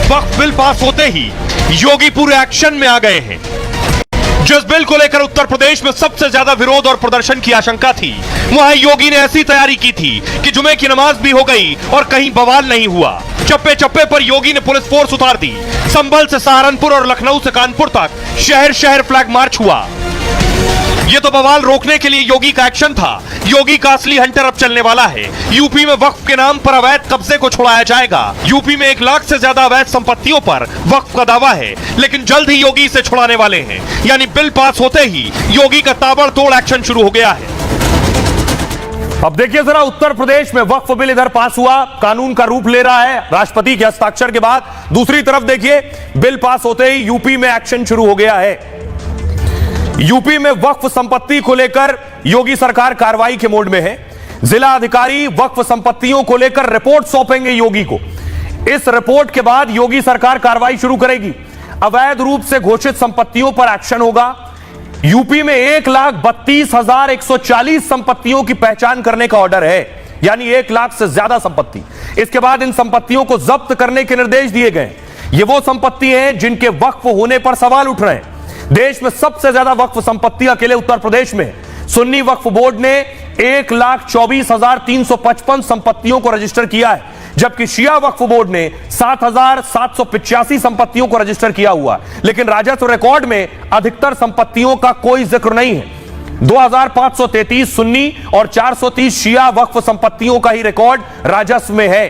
वक्फ bill pass होते ही योगी पूरे action में आ गए हैं। जिस बिल को लेकर उत्तर प्रदेश में सबसे ज्यादा विरोध और प्रदर्शन की आशंका थी, वहां योगी ने ऐसी तैयारी की थी कि जुमे की नमाज भी हो गई और कहीं बवाल नहीं हुआ। चप्पे चप्पे पर योगी ने पुलिस फोर्स उतार दी। संभल से सहारनपुर और लखनऊ से कानपुर तक शहर शहर फ्लैग मार्च हुआ। ये तो बवाल रोकने के लिए योगी का एक्शन था। योगी का असली हंटर अब चलने वाला है। यूपी में वक्फ के नाम पर अवैध कब्जे को छुड़ाया जाएगा। यूपी में 1 लाख से ज्यादा अवैध संपत्तियों पर वक्फ का दावा है, लेकिन जल्द ही योगी इसे छुड़ाने वाले हैं। यानी बिल पास होते ही योगी का ताबड़तोड़ एक्शन शुरू हो गया है। अब देखिए जरा, उत्तर प्रदेश में वक्फ बिल इधर पास हुआ, कानून का रूप ले रहा है राष्ट्रपति के हस्ताक्षर के बाद। दूसरी तरफ देखिए, बिल पास होते ही यूपी में एक्शन शुरू हो गया है। यूपी में वक्फ संपत्ति को लेकर योगी सरकार कार्रवाई के मोड में है। जिला अधिकारी वक्फ संपत्तियों को लेकर रिपोर्ट सौंपेंगे योगी को। इस रिपोर्ट के बाद योगी सरकार कार्रवाई शुरू करेगी। अवैध रूप से घोषित संपत्तियों पर एक्शन होगा। यूपी में 1,32,140 संपत्तियों की पहचान करने का ऑर्डर है, यानी 1 लाख से ज्यादा संपत्ति। इसके बाद इन संपत्तियों को जब्त करने के निर्देश दिए गए। ये वो संपत्ति हैं जिनके वक्फ होने पर सवाल उठ रहे हैं। देश में सबसे ज्यादा वक्फ संपत्ति अकेले उत्तर प्रदेश में। सुन्नी वक्फ बोर्ड ने 1,24,355 संपत्तियों को रजिस्टर किया है, जबकि शिया वक्फ बोर्ड ने 7,785 संपत्तियों को रजिस्टर किया हुआ। लेकिन राजस्व रिकॉर्ड में अधिकतर संपत्तियों का कोई जिक्र नहीं है। 2,533 सुन्नी और 430 शिया वक्फ संपत्तियों का ही रिकॉर्ड राजस्व में है।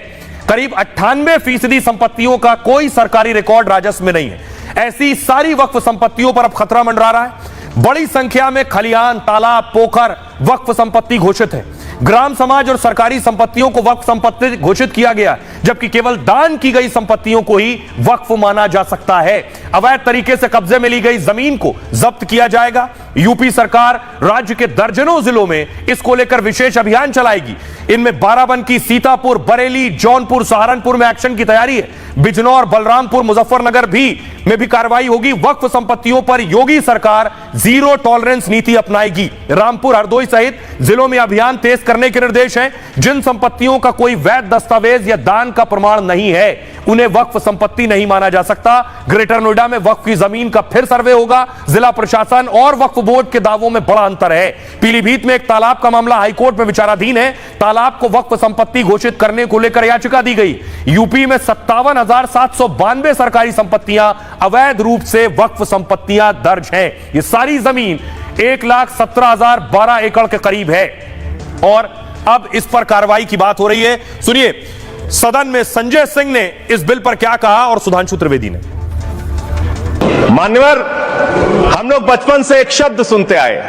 करीब 98% संपत्तियों का कोई सरकारी रिकॉर्ड राजस्व में नहीं है। ऐसी सारी वक्फ संपत्तियों पर अब खतरा मंडरा रहा है। बड़ी संख्या में खलिहान, तालाब, पोखर वक्फ संपत्ति घोषित है। ग्राम समाज और सरकारी संपत्तियों को वक्फ संपत्ति घोषित किया गया, जबकि केवल दान की गई संपत्तियों को ही वक्फ माना जा सकता है। अवैध तरीके से कब्जे में ली गई जमीन को जब्त किया जाएगा। यूपी सरकार राज्य के दर्जनों जिलों में इसको लेकर विशेष अभियान चलाएगी। इनमें बाराबंकी, सीतापुर, बरेली, जौनपुर, सहारनपुर में एक्शन की तैयारी है। बिजनौर, बलरामपुर, मुजफ्फरनगर में भी कार्रवाई होगी। वक्फ संपत्तियों पर योगी सरकार जीरो टॉलरेंस नीति अपनाएगी। रामपुर, हरदोई सहित जिलों में अभियान तेज करने के निर्देश हैं। जिन संपत्तियों का कोई वैध दस्तावेज या दान का प्रमाण नहीं है, उन्हें वक्फ संपत्ति नहीं माना जा सकता। ग्रेटर नोएडा में वक्फ की जमीन का फिर सर्वे होगा। जिला प्रशासन और वक्फ बोर्ड के दावों में बड़ा अंतर है। पीलीभीत में एक तालाब का मामला हाईकोर्ट में विचाराधीन है। तालाब को वक्फ संपत्ति घोषित करने को लेकर याचिका दी गई। यूपी में 57,792 सरकारी संपत्तियां अवैध रूप से वक्फ संपत्तियां दर्ज हैं। ये सारी जमीन 1,17,012 एकड़ के करीब है और अब इस पर कार्रवाई की बात हो रही है। सुनिए सदन में संजय सिंह ने इस बिल पर क्या कहा और सुधांशु त्रिवेदी ने। मान्यवर, हम लोग बचपन से एक शब्द सुनते आए,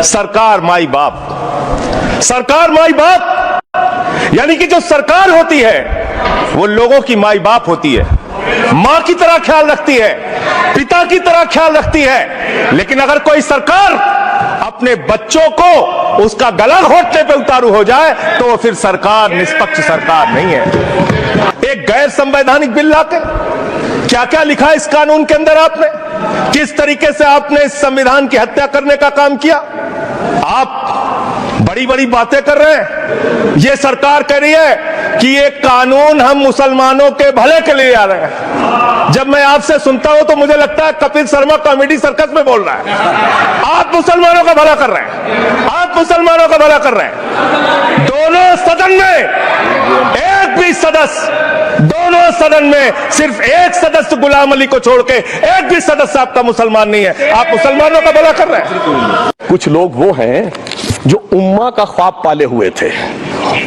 सरकार माई बाप। सरकार माई बाप यानी कि जो सरकार होती है वो लोगों की माई बाप होती है, मां की तरह ख्याल रखती है, पिता की तरह ख्याल रखती है। लेकिन अगर कोई सरकार अपने बच्चों को उसका गला घोटने पे उतारू हो जाए तो वो फिर सरकार निष्पक्ष सरकार नहीं है। एक गैर संवैधानिक बिल लाके क्या क्या लिखा इस कानून के अंदर, आपने किस तरीके से आपने इस संविधान की हत्या करने का काम किया। आप बड़ी बड़ी बातें कर रहे हैं। ये सरकार कह रही है कि ये कानून हम मुसलमानों के भले के लिए आ रहे हैं। जब मैं आपसे सुनता हूं तो मुझे लगता है कपिल शर्मा कॉमेडी सर्कस में बोल रहा है। आप मुसलमानों का भला कर रहे हैं, आप मुसलमानों का भला कर रहे हैं। दोनों सदन में एक भी सदस्य, दोनों सदन में सिर्फ एक सदस्य गुलाम अली को छोड़ के एक भी सदस्य आपका मुसलमान नहीं है। आप मुसलमानों का भला कर रहे हैं। कुछ लोग वो हैं जो उम्मा का ख्वाब पाले हुए थे।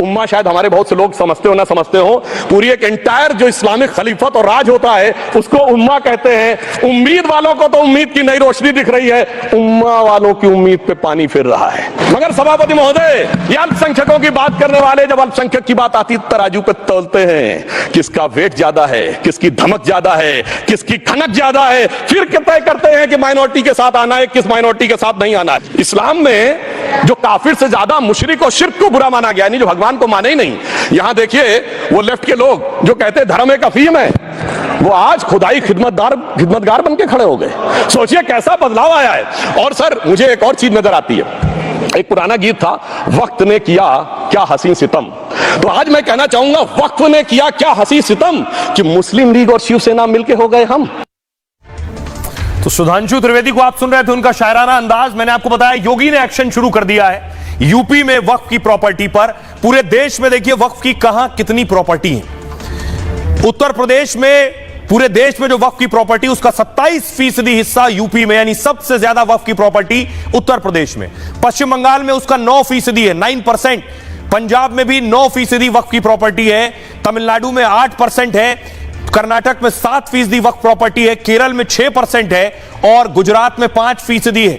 उम्मा शायद हमारे बहुत से लोग समझते हो ना समझते हो, पूरी एक एंटायर जो इस्लामिक खलीफत और राज होता है उसको उम्मा कहते हैं। उम्मीद वालों को तो उम्मीद की नई रोशनी दिख रही है, उम्मा वालों की उम्मीद पे पानी फिर रहा है। मगर सभापति महोदय, ये अल्पसंख्यकों की बात करने वाले जब अल्पसंख्यक की बात आती तराजू पे तोलते हैं, किसका वेट ज्यादा है, किसकी धमक ज्यादा है, किसकी खनक ज्यादा है, फिर तय करते हैं कि माइनॉरिटी के साथ आना है, किस माइनॉरिटी के साथ नहीं आना है। इस्लाम में जो काफिर से ज्यादा मुशरिक और शिर्क को बुरा माना गया, यानी जो भगवान को माने ही नहीं। यहां देखिए वो लेफ्ट के लोग जो कहते हैं धर्म एक अफीम है, वो आज खुदाई खिदमतगार बन के खड़े हो गए। सोचिए कैसा बदलाव आया है। और सर मुझे एक और चीज नजर आती है, एक पुराना गीत था, वक्त ने किया क्या हसी सितम। तो आज मैं कहना चाहूंगा, वक्त ने किया क्या हसी सितम कि मुस्लिम लीग और शिवसेना मिलके हो गए हम। तो सुधांशु त्रिवेदी को आप सुन रहे थे, उनका शायराना अंदाज। मैंने आपको बताया योगी ने एक्शन शुरू कर दिया है यूपी में वक्फ की प्रॉपर्टी पर। पूरे देश में देखिए वक्फ की कहां कितनी प्रॉपर्टी है। उत्तर प्रदेश में, पूरे देश में जो वक्फ की प्रॉपर्टी, उसका 27% हिस्सा यूपी में, यानी सबसे ज्यादा वक्फ की प्रॉपर्टी उत्तर प्रदेश में। पश्चिम बंगाल में उसका 9% है, 9%। पंजाब में भी 9% वक्फ की प्रॉपर्टी है। तमिलनाडु में 8% है। कर्नाटक में 7% वक्फ प्रॉपर्टी है। केरल में 6% है और गुजरात में 5% है।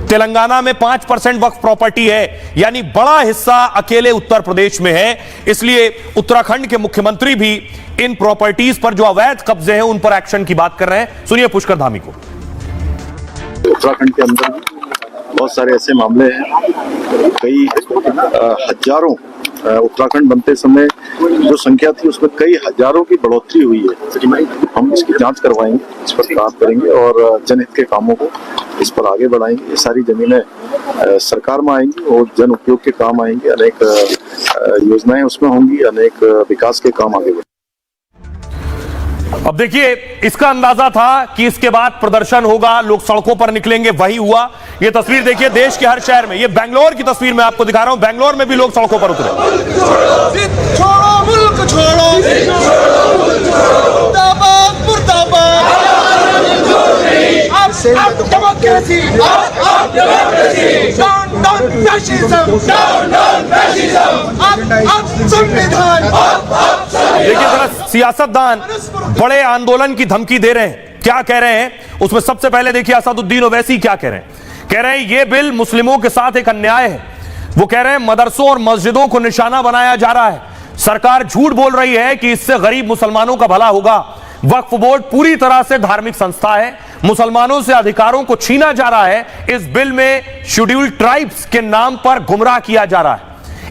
तेलंगाना में 5% वक्फ प्रॉपर्टी है, यानी बड़ा हिस्सा अकेले उत्तर प्रदेश में है। इसलिए उत्तराखंड के मुख्यमंत्री भी इन प्रॉपर्टीज पर जो अवैध कब्जे हैं उन पर एक्शन की बात कर रहे हैं। सुनिए पुष्कर धामी को। उत्तराखंड के अंदर बहुत सारे ऐसे मामले हैं, कई हजारों, उत्तराखंड बनते समय जो संख्या थी उसमें कई हजारों की बढ़ोतरी हुई है। हम इसकी जांच करवाएंगे, इस पर काम करेंगे और जनहित के कामों को इस पर आगे बढ़ाएंगे। ये सारी जमीनें सरकार में आएंगी और जन उपयोग के काम आएंगे। अनेक योजनाएं उसमें होंगी, अनेक विकास के काम आगे बढ़ेंगे। अब देखिए, इसका अंदाजा था कि इसके बाद प्रदर्शन होगा, लोग सड़कों पर निकलेंगे, वही हुआ। ये तस्वीर देखिए देश के हर शहर में। ये बेंगलोर की तस्वीर मैं आपको दिखा रहा हूं। बेंगलोर में भी लोग सड़कों पर उतरे। छोड़ो मुल्क छोड़ो, मुर्दाबाद मुर्दाबाद, डेमोक्रेसी, डाउन फैशिज्म, संविधान। देखिए जरा, सियासतदान बड़े आंदोलन की धमकी दे रहे हैं। क्या कह रहे हैं उसमें सबसे पहले देखिए असदुद्दीन ओवैसी क्या कह रहे हैं। कह रहे हैं ये बिल मुस्लिमों के साथ एक अन्याय है। वो कह रहे हैं मदरसों और मस्जिदों को निशाना बनाया जा रहा है। सरकार झूठ बोल रही है कि इससे गरीब मुसलमानों का भला होगा। वक्फ बोर्ड पूरी तरह से धार्मिक संस्था है। मुसलमानों से अधिकारों को छीना जा रहा है। इस बिल में शेड्यूल्ड ट्राइब्स के नाम पर गुमराह किया जा रहा है।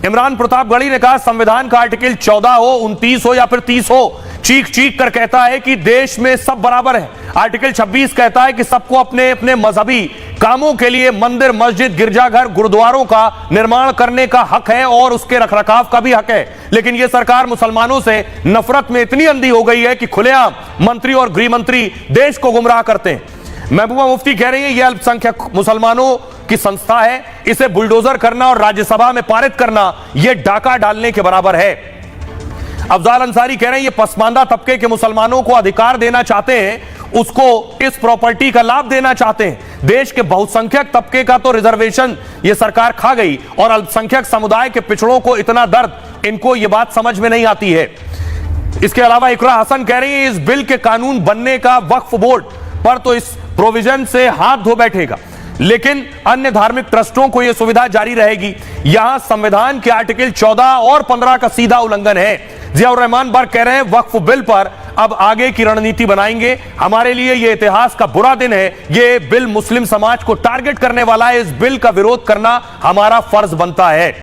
इमरान प्रतापगढ़ी ने कहा संविधान का आर्टिकल 14 हो, 29 हो या फिर 30 हो, चीख चीख कर कहता है कि देश में सब बराबर है। आर्टिकल 26 कहता है कि सबको अपने अपने मजहबी कामों के लिए मंदिर, मस्जिद, गिरजाघर, गुरुद्वारों का निर्माण करने का हक है और उसके रखरखाव का भी हक है। लेकिन यह सरकार मुसलमानों से नफरत में इतनी अंधी हो गई है कि खुलेआम मंत्री और गृह मंत्री देश को गुमराह करते हैं। महबूबा मुफ्ती कह रही है यह अल्पसंख्यक मुसलमानों की संस्था है, इसे बुलडोजर करना और राज्यसभा में पारित करना यह डाका डालने के बराबर है। अफजाल अंसारी कह रहे हैं ये पसमानदा तबके के मुसलमानों को अधिकार देना चाहते हैं, उसको इस प्रॉपर्टी का लाभ देना चाहते हैं। देश के बहुसंख्यक तबके का तो रिजर्वेशन ये सरकार खा गई और अल्पसंख्यक समुदाय के पिछड़ों को इतना दर्द, इनको ये बात समझ में नहीं आती है। इसके अलावा इकरा हसन कह रही है इस बिल के कानून बनने का वक्फ बोर्ड पर तो इस प्रोविजन से हाथ धो बैठेगा, लेकिन अन्य धार्मिक ट्रस्टों को यह सुविधा जारी रहेगी। यहां संविधान के आर्टिकल 14 और 15 का सीधा उल्लंघन है। जियाउर रहमान बर्ग कह रहे हैं वक्फ बिल पर अब आगे की रणनीति बनाएंगे। हमारे लिए यह इतिहास का बुरा दिन है। यह बिल मुस्लिम समाज को टारगेट करने वाला है। इस बिल का विरोध करना हमारा फर्ज बनता है।